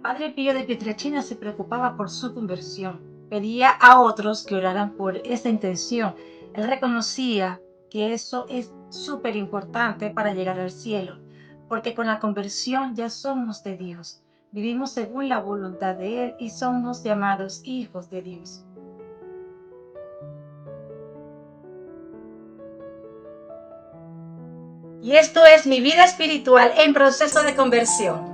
Padre Pío de Pietrelcina se preocupaba por su conversión. Pedía a otros que oraran por esa intención. Él reconocía que eso es súper importante para llegar al cielo, porque con la conversión ya somos de Dios. Vivimos según la voluntad de Él y somos llamados hijos de Dios. Y esto es mi vida espiritual en proceso de conversión.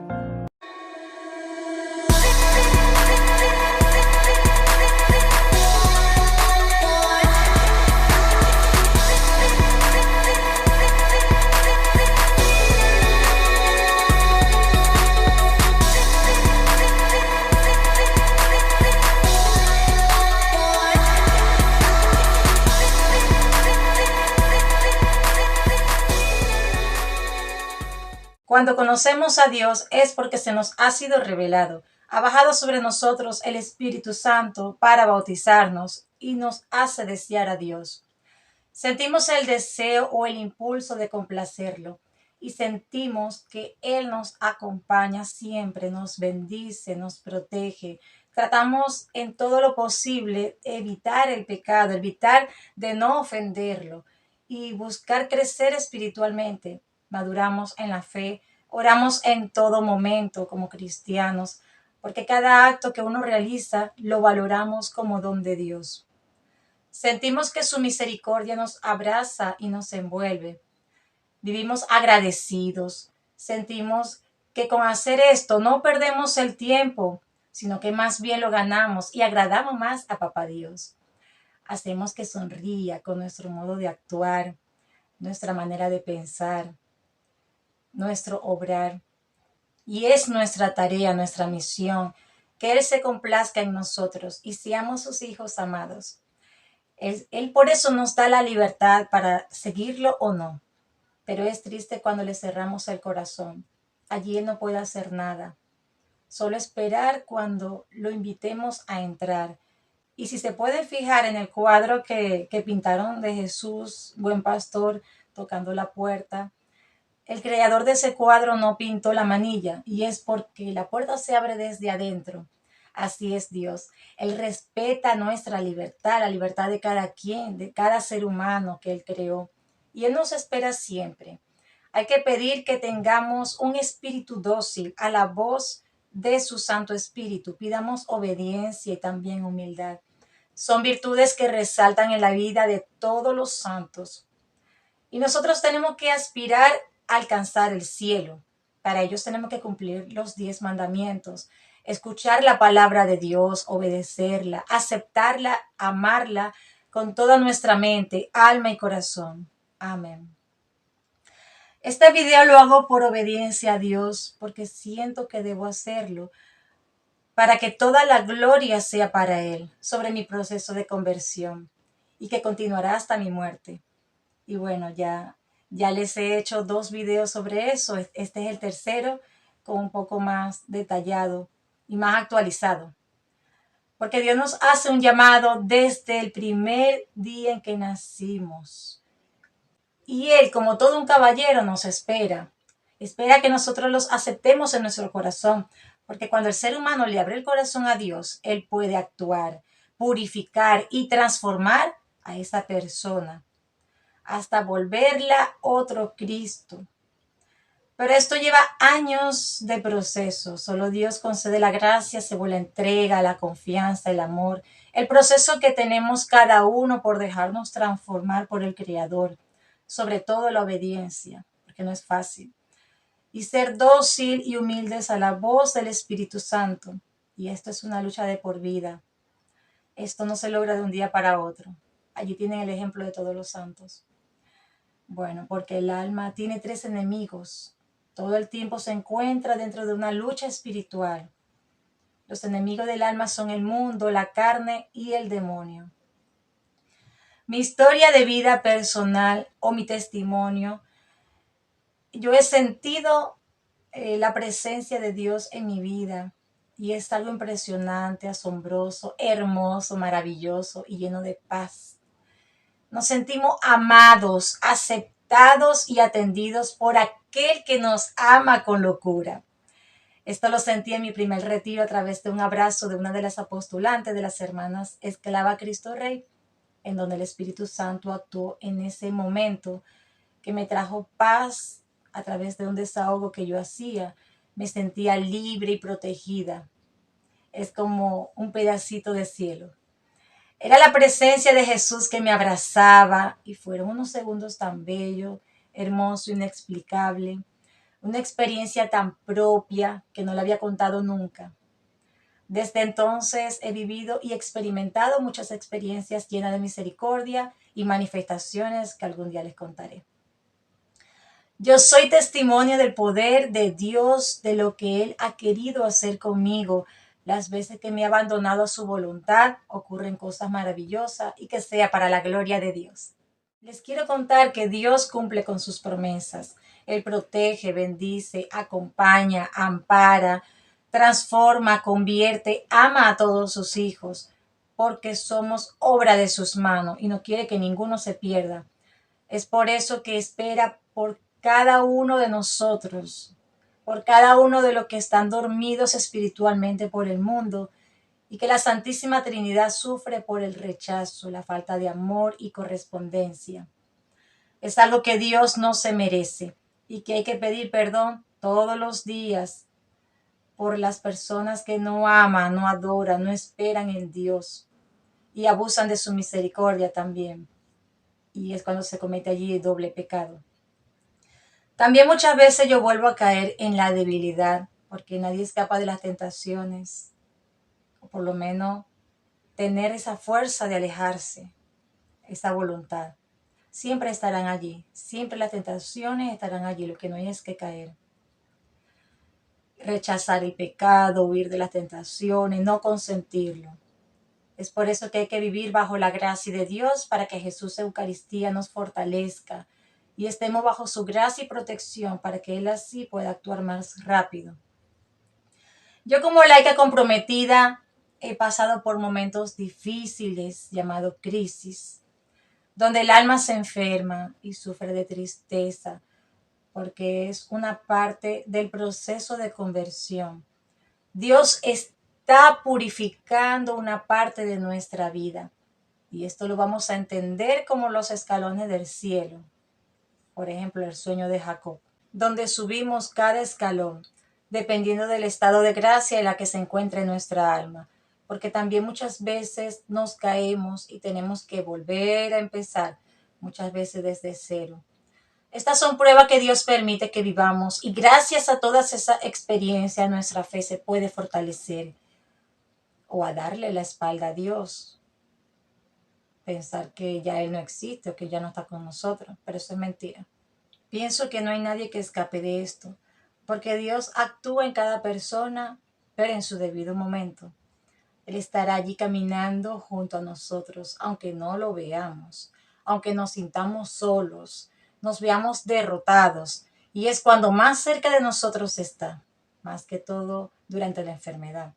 Cuando conocemos a Dios es porque se nos ha sido revelado. Ha bajado sobre nosotros el Espíritu Santo para bautizarnos y nos hace desear a Dios. Sentimos el deseo o el impulso de complacerlo y sentimos que Él nos acompaña siempre, nos bendice, nos protege. Tratamos en todo lo posible evitar el pecado, evitar de no ofenderlo y buscar crecer espiritualmente. Maduramos en la fe, oramos en todo momento como cristianos, porque cada acto que uno realiza lo valoramos como don de Dios. Sentimos que su misericordia nos abraza y nos envuelve. Vivimos agradecidos. Sentimos que con hacer esto no perdemos el tiempo, sino que más bien lo ganamos y agradamos más a Papá Dios. Hacemos que sonría con nuestro modo de actuar, nuestra manera de pensar, nuestro obrar. Y es nuestra tarea, nuestra misión, que Él se complazca en nosotros y seamos sus hijos amados. Él por eso nos da la libertad para seguirlo o no. Pero es triste cuando le cerramos el corazón. Allí Él no puede hacer nada. Solo esperar cuando lo invitemos a entrar. Y si se pueden fijar en el cuadro que pintaron de Jesús, buen pastor, tocando la puerta, el creador de ese cuadro no pintó la manilla y es porque la puerta se abre desde adentro. Así es Dios. Él respeta nuestra libertad, la libertad de cada quien, de cada ser humano que Él creó. Y Él nos espera siempre. Hay que pedir que tengamos un espíritu dócil a la voz de su Santo Espíritu. Pidamos obediencia y también humildad. Son virtudes que resaltan en la vida de todos los santos. Y nosotros tenemos que aspirar a alcanzar el cielo. Para ello tenemos que cumplir los 10 mandamientos, escuchar la palabra de Dios, obedecerla, aceptarla, amarla con toda nuestra mente, alma y corazón. Amén. Este video lo hago por obediencia a Dios, porque siento que debo hacerlo, para que toda la gloria sea para Él, sobre mi proceso de conversión, y que continuará hasta mi muerte. Y bueno, ya les he hecho 2 videos sobre eso. Este es el tercero, con un poco más detallado y más actualizado. Porque Dios nos hace un llamado desde el primer día en que nacimos. Y Él, como todo un caballero, nos espera. Espera que nosotros los aceptemos en nuestro corazón. Porque cuando el ser humano le abre el corazón a Dios, Él puede actuar, purificar y transformar a esa persona, hasta volverla otro Cristo. Pero esto lleva años de proceso. Solo Dios concede la gracia, según la entrega, la confianza, el amor. El proceso que tenemos cada uno por dejarnos transformar por el Creador. Sobre todo la obediencia, porque no es fácil. Y ser dócil y humildes a la voz del Espíritu Santo. Y esto es una lucha de por vida. Esto no se logra de un día para otro. Allí tienen el ejemplo de todos los santos. Bueno, porque el alma tiene 3 enemigos. Todo el tiempo se encuentra dentro de una lucha espiritual. Los enemigos del alma son el mundo, la carne y el demonio. Mi historia de vida personal o mi testimonio, yo he sentido la presencia de Dios en mi vida y es algo impresionante, asombroso, hermoso, maravilloso y lleno de paz. Nos sentimos amados, aceptados y atendidos por aquel que nos ama con locura. Esto lo sentí en mi primer retiro a través de un abrazo de una de las apostulantes de las hermanas Esclava Cristo Rey, en donde el Espíritu Santo actuó en ese momento que me trajo paz a través de un desahogo que yo hacía. Me sentía libre y protegida. Es como un pedacito de cielo. Era la presencia de Jesús que me abrazaba y fueron unos segundos tan bellos, hermoso, inexplicable. Una experiencia tan propia que no la había contado nunca. Desde entonces he vivido y experimentado muchas experiencias llenas de misericordia y manifestaciones que algún día les contaré. Yo soy testimonio del poder de Dios, de lo que Él ha querido hacer conmigo. Las veces que me ha abandonado a su voluntad, ocurren cosas maravillosas y que sea para la gloria de Dios. Les quiero contar que Dios cumple con sus promesas. Él protege, bendice, acompaña, ampara, transforma, convierte, ama a todos sus hijos, porque somos obra de sus manos y no quiere que ninguno se pierda. Es por eso que espera por cada uno de nosotros, por cada uno de los que están dormidos espiritualmente por el mundo, y que la Santísima Trinidad sufre por el rechazo, la falta de amor y correspondencia. Es algo que Dios no se merece y que hay que pedir perdón todos los días por las personas que no aman, no adoran, no esperan en Dios y abusan de su misericordia también. Y es cuando se comete allí el doble pecado. También muchas veces yo vuelvo a caer en la debilidad, porque nadie escapa de las tentaciones, o por lo menos tener esa fuerza de alejarse, esa voluntad. Siempre estarán allí, siempre las tentaciones estarán allí, lo que no hay es que caer. Rechazar el pecado, huir de las tentaciones, no consentirlo. Es por eso que hay que vivir bajo la gracia de Dios para que Jesús Eucaristía nos fortalezca y estemos bajo su gracia y protección para que Él así pueda actuar más rápido. Yo como laica comprometida he pasado por momentos difíciles llamados crisis, donde el alma se enferma y sufre de tristeza, porque es una parte del proceso de conversión. Dios está purificando una parte de nuestra vida. Y esto lo vamos a entender como los escalones del cielo. Por ejemplo, el sueño de Jacob, donde subimos cada escalón, dependiendo del estado de gracia en la que se encuentre nuestra alma. Porque también muchas veces nos caemos y tenemos que volver a empezar, muchas veces desde cero. Estas son pruebas que Dios permite que vivamos y gracias a todas esas experiencias nuestra fe se puede fortalecer o a darle la espalda a Dios. Pensar que ya Él no existe o que ya no está con nosotros, pero eso es mentira. Pienso que no hay nadie que escape de esto, porque Dios actúa en cada persona, pero en su debido momento. Él estará allí caminando junto a nosotros, aunque no lo veamos, aunque nos sintamos solos, nos veamos derrotados, y es cuando más cerca de nosotros está, más que todo durante la enfermedad.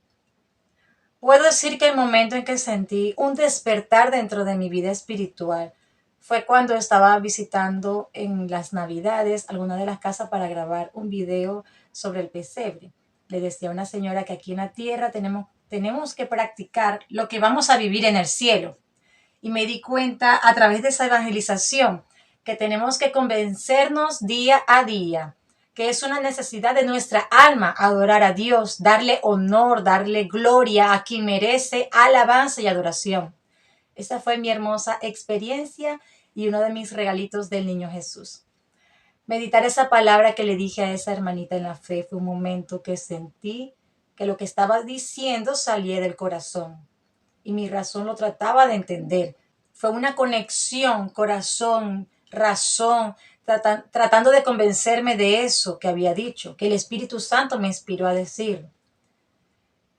Puedo decir que el momento en que sentí un despertar dentro de mi vida espiritual fue cuando estaba visitando en las Navidades alguna de las casas para grabar un video sobre el pesebre. Le decía a una señora que aquí en la tierra tenemos que practicar lo que vamos a vivir en el cielo. Y me di cuenta a través de esa evangelización que tenemos que convencernos día a día que es una necesidad de nuestra alma adorar a Dios, darle honor, darle gloria a quien merece alabanza y adoración. Esa fue mi hermosa experiencia y uno de mis regalitos del niño Jesús. Meditar esa palabra que le dije a esa hermanita en la fe fue un momento que sentí que lo que estaba diciendo salía del corazón y mi razón lo trataba de entender. Fue una conexión, corazón, razón, tratando de convencerme de eso que había dicho, que el Espíritu Santo me inspiró a decir.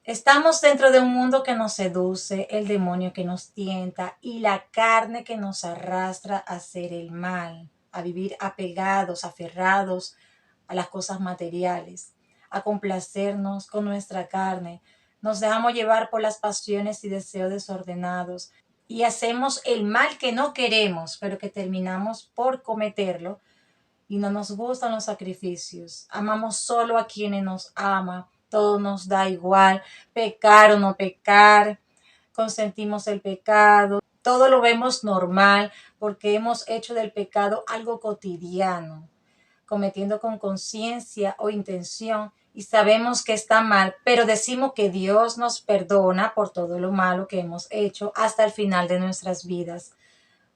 Estamos dentro de un mundo que nos seduce, el demonio que nos tienta y la carne que nos arrastra a hacer el mal, a vivir apegados, aferrados a las cosas materiales, a complacernos con nuestra carne. Nos dejamos llevar por las pasiones y deseos desordenados y hacemos el mal que no queremos, pero que terminamos por cometerlo y no nos gustan los sacrificios. Amamos solo a quienes nos ama. todo nos da igual, pecar o no pecar, consentimos el pecado, todo lo vemos normal porque hemos hecho del pecado algo cotidiano, cometiendo con conciencia o intención y sabemos que está mal, pero decimos que Dios nos perdona por todo lo malo que hemos hecho hasta el final de nuestras vidas.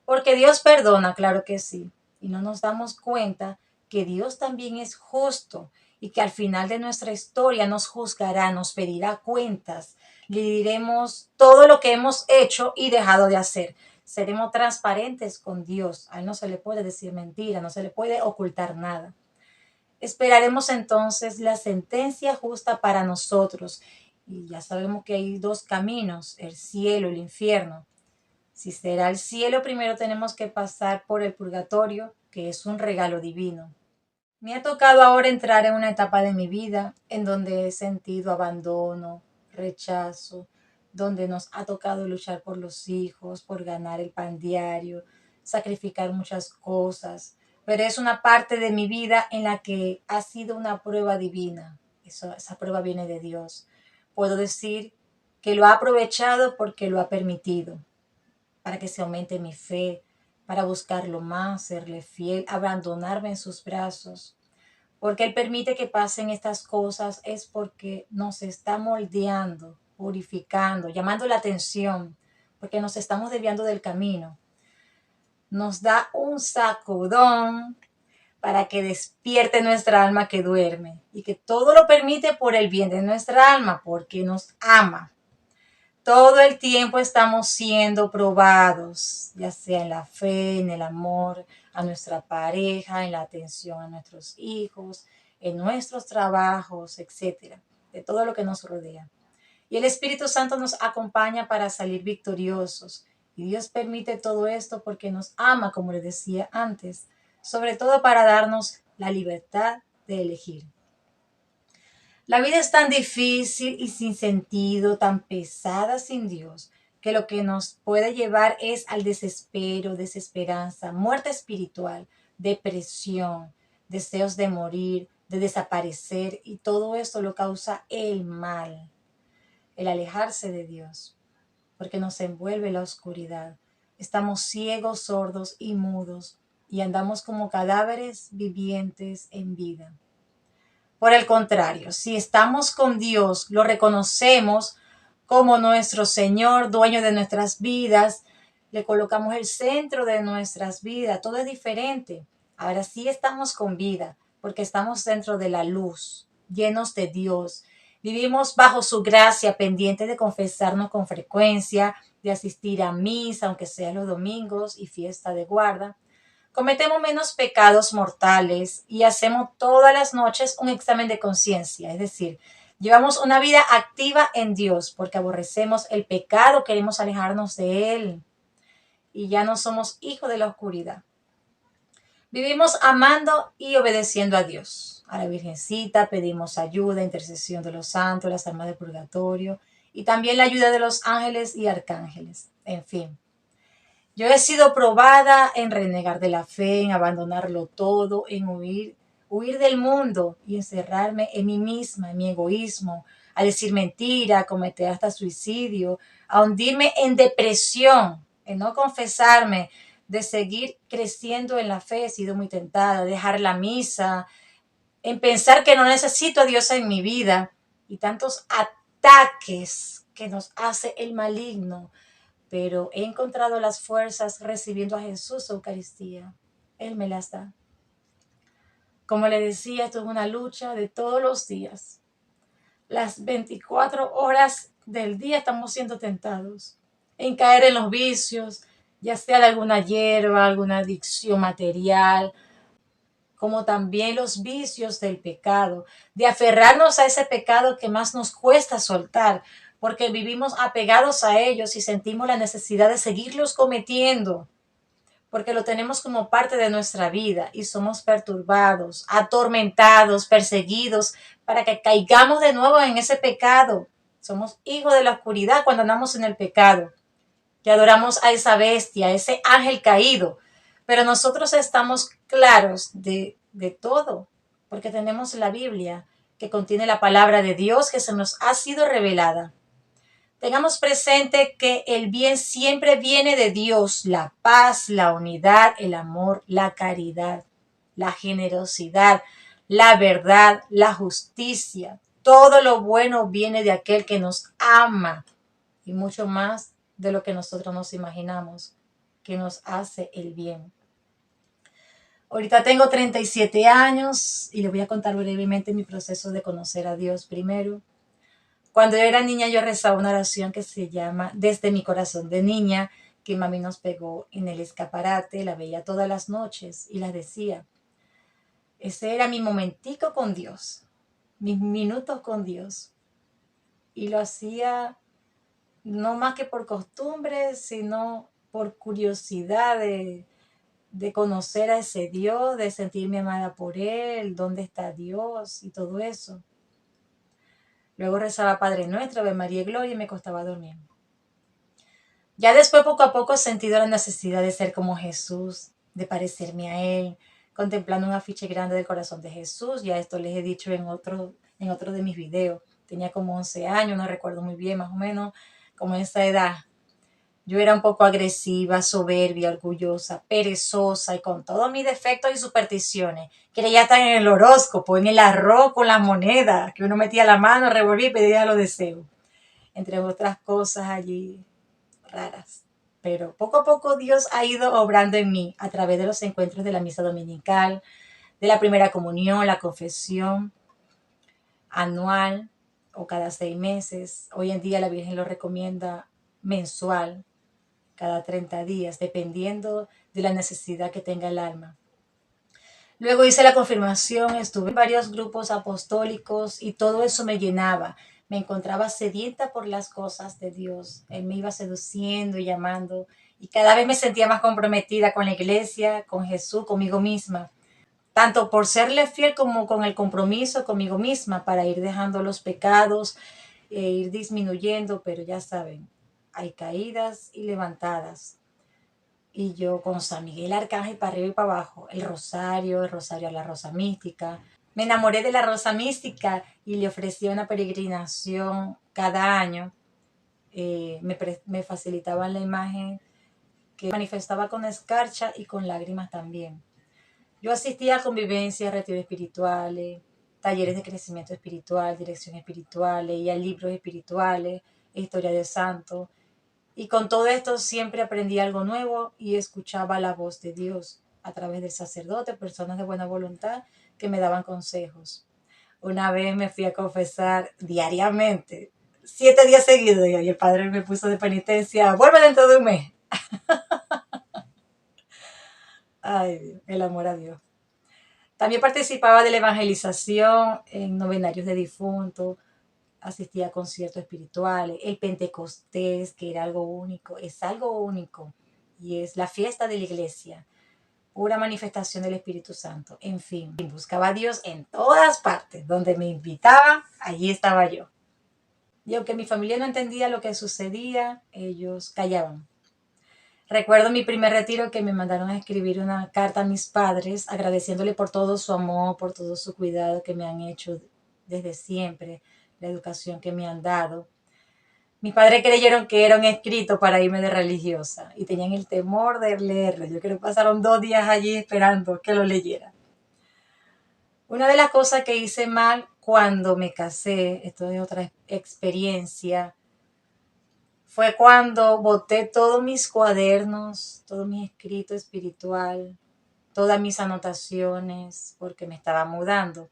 Porque Dios perdona, claro que sí, y no nos damos cuenta que Dios también es justo y que al final de nuestra historia nos juzgará, nos pedirá cuentas, le diremos todo lo que hemos hecho y dejado de hacer. Seremos transparentes con Dios, a Él no se le puede decir mentira, no se le puede ocultar nada. Esperaremos entonces la sentencia justa para nosotros. Y ya sabemos que hay dos caminos, el cielo y el infierno. Si será el cielo, primero tenemos que pasar por el purgatorio, que es un regalo divino. Me ha tocado ahora entrar en una etapa de mi vida en donde he sentido abandono, rechazo, donde nos ha tocado luchar por los hijos, por ganar el pan diario, sacrificar muchas cosas. Pero es una parte de mi vida en la que ha sido una prueba divina. Esa prueba viene de Dios. Puedo decir que lo ha aprovechado porque lo ha permitido, para que se aumente mi fe, para buscarlo más, serle fiel, abandonarme en sus brazos. Porque Él permite que pasen estas cosas es porque nos está moldeando, purificando, llamando la atención, porque nos estamos desviando del camino. Nos da un sacudón para que despierte nuestra alma que duerme y que todo lo permite por el bien de nuestra alma, porque nos ama. Todo el tiempo estamos siendo probados, ya sea en la fe, en el amor a nuestra pareja, en la atención a nuestros hijos, en nuestros trabajos, etcétera, de todo lo que nos rodea. Y el Espíritu Santo nos acompaña para salir victoriosos. Y Dios permite todo esto porque nos ama, como les decía antes, sobre todo para darnos la libertad de elegir. La vida es tan difícil y sin sentido, tan pesada sin Dios, que lo que nos puede llevar es al desespero, desesperanza, muerte espiritual, depresión, deseos de morir, de desaparecer, y todo esto lo causa el mal, el alejarse de Dios, porque nos envuelve la oscuridad. Estamos ciegos, sordos y mudos, y andamos como cadáveres vivientes en vida. Por el contrario, si estamos con Dios, lo reconocemos como nuestro Señor, dueño de nuestras vidas, le colocamos el centro de nuestras vidas, todo es diferente. Ahora sí estamos con vida, porque estamos dentro de la luz, llenos de Dios. Vivimos bajo su gracia, pendientes de confesarnos con frecuencia, de asistir a misa, aunque sea los domingos y fiesta de guarda. Cometemos menos pecados mortales y hacemos todas las noches un examen de conciencia, es decir, llevamos una vida activa en Dios porque aborrecemos el pecado, queremos alejarnos de él y ya no somos hijos de la oscuridad. Vivimos amando y obedeciendo a Dios. A la Virgencita pedimos ayuda, intercesión de los santos, las almas del purgatorio y también la ayuda de los ángeles y arcángeles. En fin. Yo he sido probada en renegar de la fe, en abandonarlo todo, en huir del mundo y encerrarme en mí misma, en mi egoísmo, a decir mentira, a cometer hasta suicidio, a hundirme en depresión, en no confesarme, de seguir creciendo en la fe. He sido muy tentada, dejar la misa, en pensar que no necesito a Dios en mi vida y tantos ataques que nos hace el maligno, pero he encontrado las fuerzas recibiendo a Jesús Eucaristía. Él me las da. Como le decía, esto es una lucha de todos los días. Las 24 horas del día estamos siendo tentados en caer en los vicios, ya sea de alguna hierba, alguna adicción material, como también los vicios del pecado, de aferrarnos a ese pecado que más nos cuesta soltar, porque vivimos apegados a ellos y sentimos la necesidad de seguirlos cometiendo, porque lo tenemos como parte de nuestra vida y somos perturbados, atormentados, perseguidos, para que caigamos de nuevo en ese pecado. Somos hijos de la oscuridad cuando andamos en el pecado, que adoramos a esa bestia, a ese ángel caído, pero nosotros estamos claros de todo, porque tenemos la Biblia que contiene la palabra de Dios que se nos ha sido revelada. Tengamos presente que el bien siempre viene de Dios, la paz, la unidad, el amor, la caridad, la generosidad, la verdad, la justicia. Todo lo bueno viene de aquel que nos ama y mucho más de lo que nosotros nos imaginamos, que nos hace el bien. Ahorita tengo 37 años y les voy a contar brevemente mi proceso de conocer a Dios primero. Cuando yo era niña yo rezaba una oración que se llama Desde mi corazón de niña, que mami nos pegó en el escaparate, la veía todas las noches y la decía. Ese era mi momentico con Dios, mis minutos con Dios. Y lo hacía no más que por costumbre, sino por curiosidad de conocer a ese Dios, de sentirme amada por Él, dónde está Dios y todo eso. Luego rezaba Padre Nuestro, Ave María y Gloria y me costaba dormir. Ya después, poco a poco, he sentido la necesidad de ser como Jesús, de parecerme a Él, contemplando un afiche grande del corazón de Jesús. Ya esto les he dicho en otro de mis videos. Tenía como 11 años, no recuerdo muy bien, más o menos, como en esa edad. Yo era un poco agresiva, soberbia, orgullosa, perezosa y con todos mis defectos y supersticiones. Quería estar en el horóscopo, en el arroz con las monedas, que uno metía la mano, revolvía y pedía los deseos. Entre otras cosas allí raras. Pero poco a poco Dios ha ido obrando en mí a través de los encuentros de la misa dominical, de la primera comunión, la confesión anual o cada 6 meses. Hoy en día la Virgen lo recomienda mensual, cada 30 días, dependiendo de la necesidad que tenga el alma. Luego hice la confirmación, estuve en varios grupos apostólicos y todo eso me llenaba. Me encontraba sedienta por las cosas de Dios. Él me iba seduciendo y llamando y cada vez me sentía más comprometida con la iglesia, con Jesús, conmigo misma. Tanto por serle fiel como con el compromiso conmigo misma para ir dejando los pecados e ir disminuyendo, pero ya saben, hay caídas y levantadas. Y yo con San Miguel Arcángel para arriba y para abajo, el rosario a la rosa mística. Me enamoré de la rosa mística y le ofrecía una peregrinación cada año. Me facilitaban la imagen que manifestaba con escarcha y con lágrimas también. Yo asistía a convivencias, retiros espirituales, talleres de crecimiento espiritual, dirección espiritual, leía libros espirituales, historia de santos. Y con todo esto siempre aprendí algo nuevo y escuchaba la voz de Dios a través del sacerdote, personas de buena voluntad que me daban consejos. Una vez me fui a confesar diariamente, 7 días seguidos, y el padre me puso de penitencia, vuelve dentro de un mes. Ay, Dios, el amor a Dios. También participaba de la evangelización en novenarios de difuntos, asistía a conciertos espirituales, el Pentecostés, que era algo único, es algo único, y es la fiesta de la iglesia, pura manifestación del Espíritu Santo. En fin, buscaba a Dios en todas partes, donde me invitaba, allí estaba yo. Y aunque mi familia no entendía lo que sucedía, ellos callaban. Recuerdo mi primer retiro que me mandaron a escribir una carta a mis padres agradeciéndole por todo su amor, por todo su cuidado que me han hecho desde siempre, la educación que me han dado. Mis padres creyeron que era un escrito para irme de religiosa y tenían el temor de leerlo. Yo creo que pasaron 2 días allí esperando que lo leyera. Una de las cosas que hice mal cuando me casé, esto es otra experiencia, fue cuando boté todos mis cuadernos, todo mi escrito espiritual, todas mis anotaciones, porque me estaba mudando.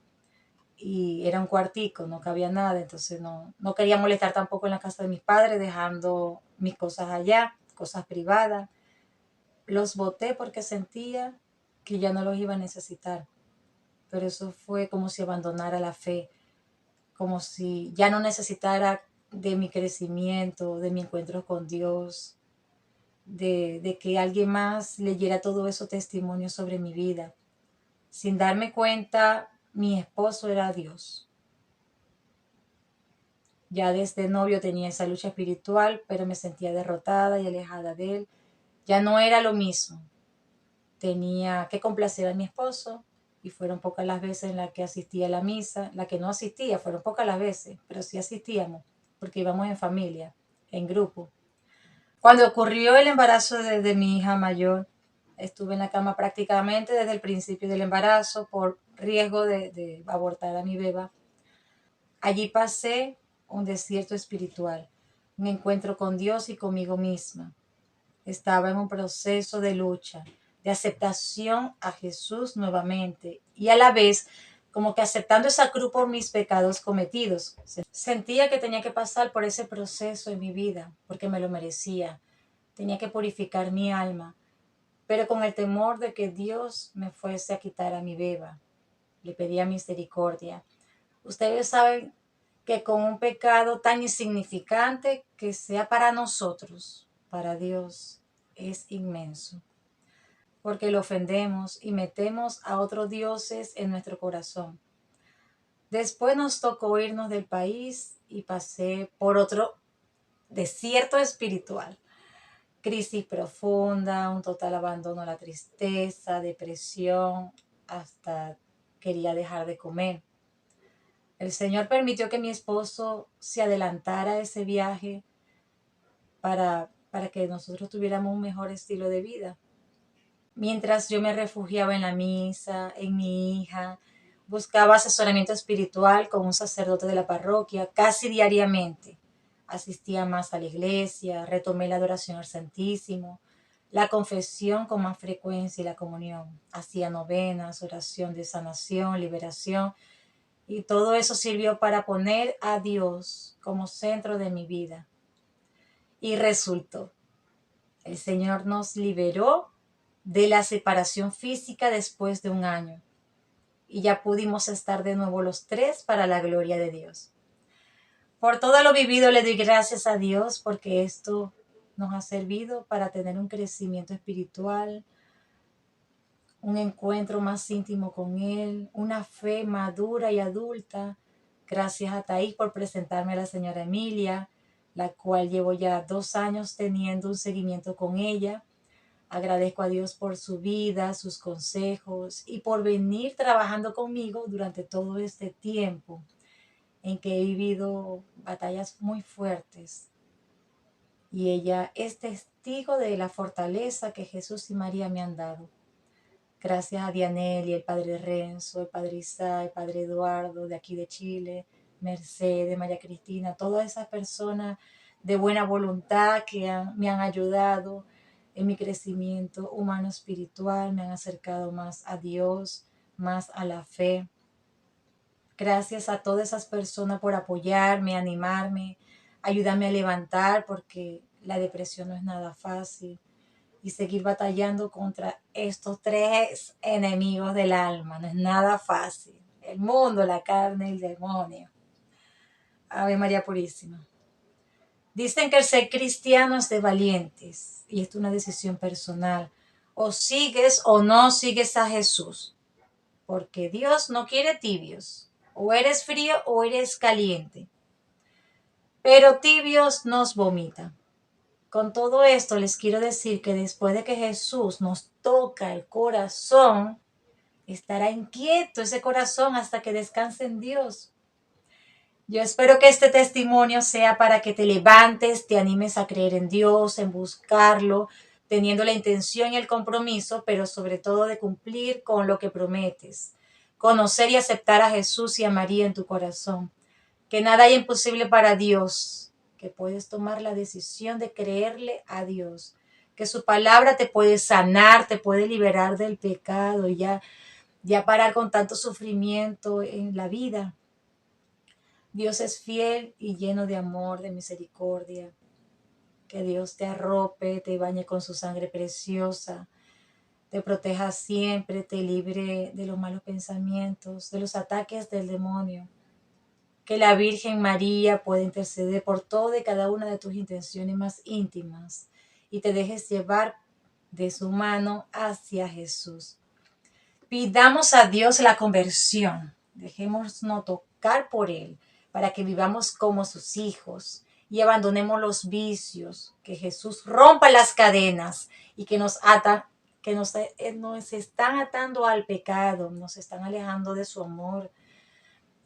Y era un cuartico, no cabía nada, entonces no quería molestar tampoco en la casa de mis padres, dejando mis cosas allá, cosas privadas. Los boté porque sentía que ya no los iba a necesitar. Pero eso fue como si abandonara la fe, como si ya no necesitara de mi crecimiento, de mi encuentro con Dios, de que alguien más leyera todo eso testimonio sobre mi vida. Sin darme cuenta, mi esposo era Dios. Ya desde novio tenía esa lucha espiritual, pero me sentía derrotada y alejada de él. Ya no era lo mismo. Tenía que complacer a mi esposo y fueron pocas las veces en las que asistía a la misa. La que no asistía fueron pocas las veces, pero sí asistíamos, porque íbamos en familia, en grupo. Cuando ocurrió el embarazo de mi hija mayor, estuve en la cama prácticamente desde el principio del embarazo por riesgo de abortar a mi beba. Allí pasé un desierto espiritual, un encuentro con Dios y conmigo misma. Estaba en un proceso de lucha, de aceptación a Jesús nuevamente y a la vez como que aceptando esa cruz por mis pecados cometidos. Sentía que tenía que pasar por ese proceso en mi vida porque me lo merecía. Tenía que purificar mi alma, pero con el temor de que Dios me fuese a quitar a mi beba. Le pedía misericordia. Ustedes saben que con un pecado tan insignificante que sea para nosotros, para Dios es inmenso, porque lo ofendemos y metemos a otros dioses en nuestro corazón. Después nos tocó irnos del país y pasé por otro desierto espiritual. Crisis profunda, un total abandono a la tristeza, depresión, hasta quería dejar de comer. El Señor permitió que mi esposo se adelantara a ese viaje para que nosotros tuviéramos un mejor estilo de vida. Mientras yo me refugiaba en la misa, en mi hija, buscaba asesoramiento espiritual con un sacerdote de la parroquia casi diariamente. Asistía más a la iglesia, retomé la adoración al Santísimo, la confesión con más frecuencia y la comunión. Hacía novenas, oración de sanación, liberación, y todo eso sirvió para poner a Dios como centro de mi vida. Y resultó, el Señor nos liberó de la separación física después de un año. Y ya pudimos estar de nuevo los tres para la gloria de Dios. Por todo lo vivido le doy gracias a Dios porque esto nos ha servido para tener un crecimiento espiritual, un encuentro más íntimo con Él, una fe madura y adulta. Gracias a Thaís por presentarme a la señora Emilia, la cual llevo ya 2 años teniendo un seguimiento con ella. Agradezco a Dios por su vida, sus consejos y por venir trabajando conmigo durante todo este tiempo en que he vivido batallas muy fuertes. Y ella es testigo de la fortaleza que Jesús y María me han dado. Gracias a Dianelli, el padre Renzo, el padre Isa, el padre Eduardo de aquí de Chile, Mercedes, María Cristina, todas esas personas de buena voluntad que me han ayudado en mi crecimiento humano espiritual, me han acercado más a Dios, más a la fe. Gracias a todas esas personas por apoyarme, animarme, ayudarme a levantar, porque la depresión no es nada fácil. Y seguir batallando contra estos 3 enemigos del alma. No es nada fácil. El mundo, la carne y el demonio. Ave María Purísima. Dicen que el ser cristiano es de valientes. Y esto es una decisión personal. O sigues o no sigues a Jesús. Porque Dios no quiere tibios. O eres frío o eres caliente. Pero tibios nos vomitan. Con todo esto les quiero decir que después de que Jesús nos toca el corazón, estará inquieto ese corazón hasta que descanse en Dios. Yo espero que este testimonio sea para que te levantes, te animes a creer en Dios, en buscarlo, teniendo la intención y el compromiso, pero sobre todo de cumplir con lo que prometes. Conocer y aceptar a Jesús y a María en tu corazón. Que nada hay imposible para Dios, que puedes tomar la decisión de creerle a Dios, que su palabra te puede sanar, te puede liberar del pecado y ya parar con tanto sufrimiento en la vida. Dios es fiel y lleno de amor, de misericordia. Que Dios te arrope, te bañe con su sangre preciosa, te proteja siempre, te libre de los malos pensamientos, de los ataques del demonio. Que la Virgen María pueda interceder por toda y cada una de tus intenciones más íntimas y te dejes llevar de su mano hacia Jesús. Pidamos a Dios la conversión, dejémonos tocar por Él para que vivamos como sus hijos y abandonemos los vicios, que Jesús rompa las cadenas y que nos atan, que nos están atando al pecado, nos están alejando de su amor.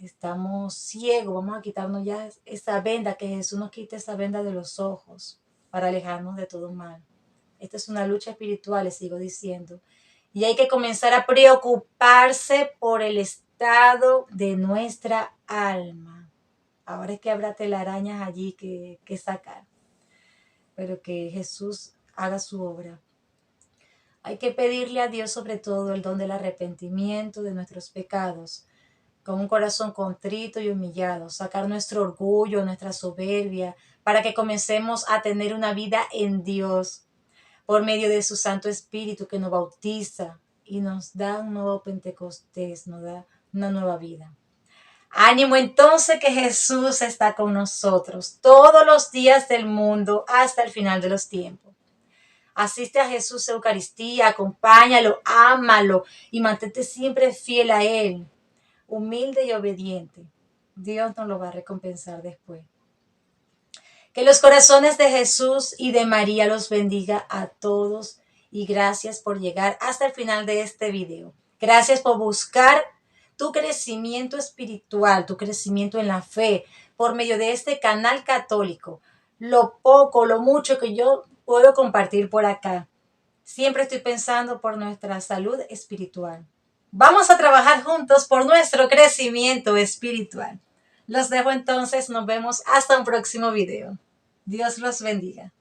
Estamos ciegos, vamos a quitarnos ya esa venda, que Jesús nos quite esa venda de los ojos para alejarnos de todo mal. Esta es una lucha espiritual, les sigo diciendo. Y hay que comenzar a preocuparse por el estado de nuestra alma. Ahora es que habrá telarañas allí que sacar, pero que Jesús haga su obra. Hay que pedirle a Dios sobre todo el don del arrepentimiento de nuestros pecados, con un corazón contrito y humillado, sacar nuestro orgullo, nuestra soberbia, para que comencemos a tener una vida en Dios por medio de su Santo Espíritu que nos bautiza y nos da un nuevo Pentecostés, nos da una nueva vida. Ánimo entonces, que Jesús está con nosotros todos los días del mundo hasta el final de los tiempos. Asiste a Jesús a Eucaristía, acompáñalo, ámalo y mantente siempre fiel a Él, humilde y obediente. Dios nos lo va a recompensar después. Que los corazones de Jesús y de María los bendiga a todos y gracias por llegar hasta el final de este video. Gracias por buscar tu crecimiento espiritual, tu crecimiento en la fe por medio de este canal católico. Lo poco, lo mucho que yo puedo compartir por acá. Siempre estoy pensando por nuestra salud espiritual. Vamos a trabajar juntos por nuestro crecimiento espiritual. Los dejo entonces, nos vemos hasta un próximo video. Dios los bendiga.